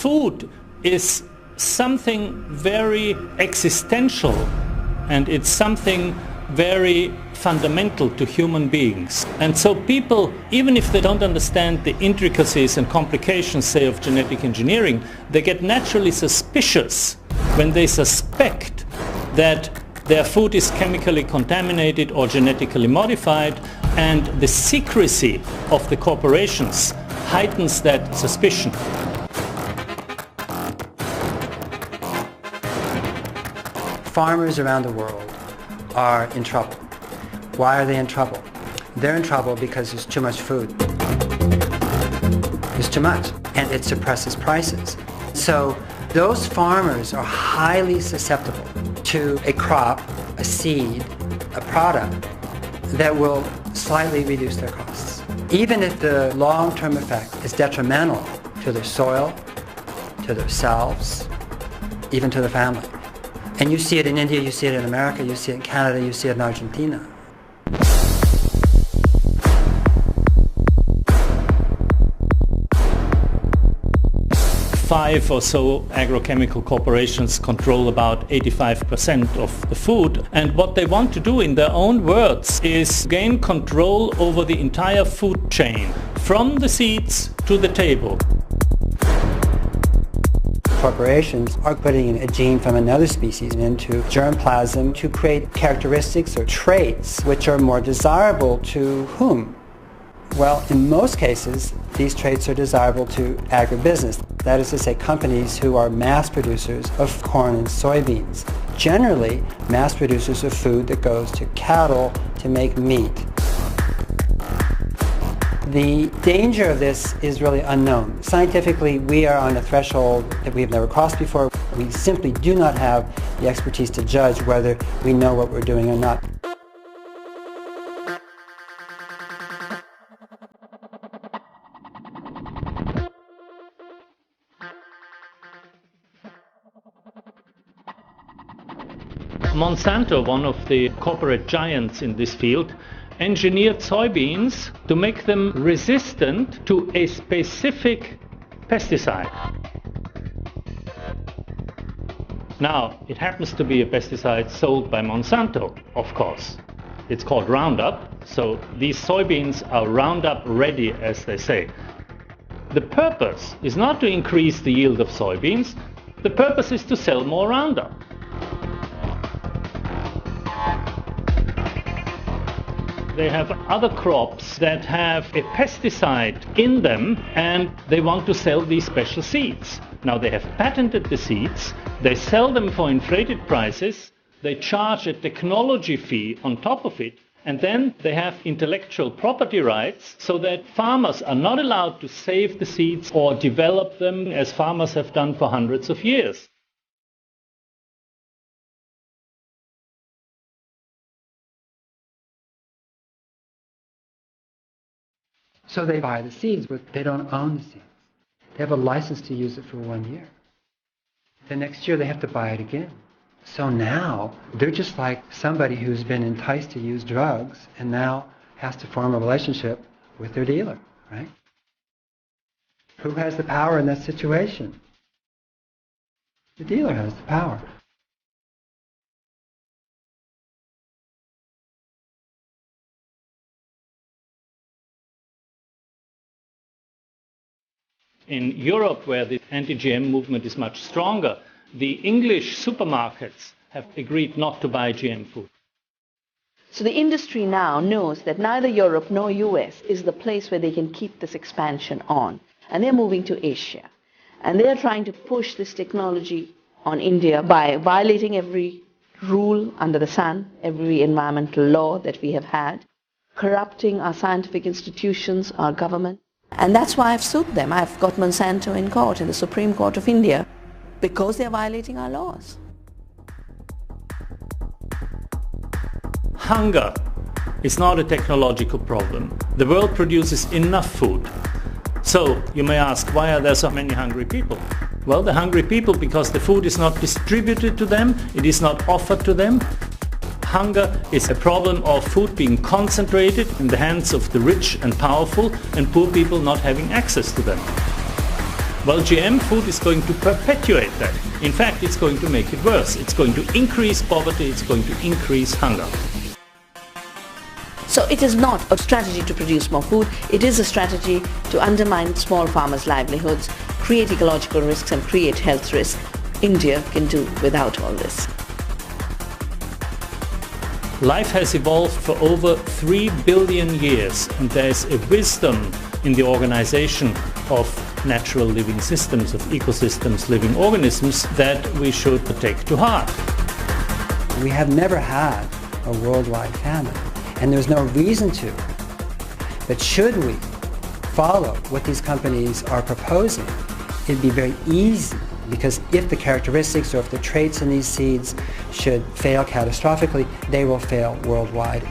food is something very existential, and it's something very fundamental to human beings. And so people, even if they don't understand the intricacies and complications, say, of genetic engineering, they get naturally suspicious when they suspect that their food is chemically contaminated or genetically modified, and the secrecy of the corporations heightens that suspicion. Farmers around the world are in trouble. Why are they in trouble? They're in trouble because there's too much food. There's too much, and it suppresses prices. So those farmers are highly susceptible to a crop, a seed, a product that will slightly reduce their costs. Even if the long-term effect is detrimental to their soil, to themselves, even to their family. And you see it in India, you see it in America, you see it in Canada, you see it in Argentina. 5 or so agrochemical corporations control about 85% of the food, and what they want to do, in their own words, is gain control over the entire food chain, from the seeds to the table. Corporations are putting in a gene from another species into germplasm to create characteristics or traits which are more desirable to whom? Well, in most cases, these traits are desirable to agribusiness. That is to say, companies who are mass producers of corn and soybeans. Generally, mass producers of food that goes to cattle to make meat. The danger of this is really unknown. Scientifically, we are on a threshold that we have never crossed before. We simply do not have the expertise to judge whether we know what we're doing or not. Monsanto, one of the corporate giants in this field, engineered soybeans to make them resistant to a specific pesticide. Now, it happens to be a pesticide sold by Monsanto, of course. It's called Roundup, so these soybeans are Roundup ready, as they say. The purpose is not to increase the yield of soybeans, the purpose is to sell more Roundup. They have other crops that have a pesticide in them, and they want to sell these special seeds. Now, they have patented the seeds, they sell them for inflated prices, they charge a technology fee on top of it, and then they have intellectual property rights so that farmers are not allowed to save the seeds or develop them as farmers have done for hundreds of years. So they buy the seeds, but they don't own the seeds. They have a license to use it for 1 year. The next year they have to buy it again. So now they're just like somebody who's been enticed to use drugs and now has to form a relationship with their dealer, right? Who has the power in that situation? The dealer has the power. In Europe, where the anti-GM movement is much stronger, the English supermarkets have agreed not to buy GM food. So the industry now knows that neither Europe nor US is the place where they can keep this expansion on. And they're moving to Asia. And they're trying to push this technology on India by violating every rule under the sun, every environmental law that we have had, corrupting our scientific institutions, our government. And that's why I've sued them. I've got Monsanto in court, in the Supreme Court of India, because they're violating our laws. Hunger is not a technological problem. The world produces enough food. So you may ask, why are there so many hungry people? Well, they're hungry people because the food is not distributed to them, it is not offered to them. Hunger is a problem of food being concentrated in the hands of the rich and powerful, and poor people not having access to them. Well, GM food is going to perpetuate that. In fact, it's going to make it worse. It's going to increase poverty, it's going to increase hunger. So it is not a strategy to produce more food, it is a strategy to undermine small farmers' livelihoods, create ecological risks and create health risks. India can do without all this. Life has evolved for over 3 billion years, and there is a wisdom in the organization of natural living systems, of ecosystems, living organisms, that we should take to heart. We have never had a worldwide famine, and there's no reason to. But should we follow what these companies are proposing, it'd be very easy, because if the characteristics or if the traits in these seeds should fail catastrophically, they will fail worldwide.